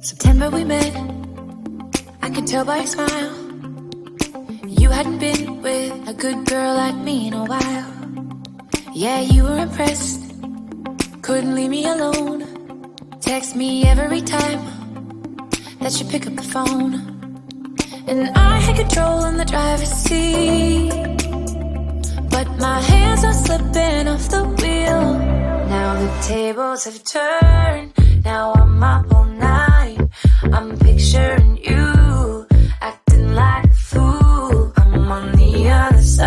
September we met, I could tell by your smile. You hadn't been with a good girl like me in a while. Yeah, you were impressed, couldn't leave me alone. Text me every time that you pick up the phone. And I had control in the driver's seat, but my hands are slipping off the wheel. Now the tables have turned, now I'm up all night. I'm picturing you acting like a fool. I'm on the other side.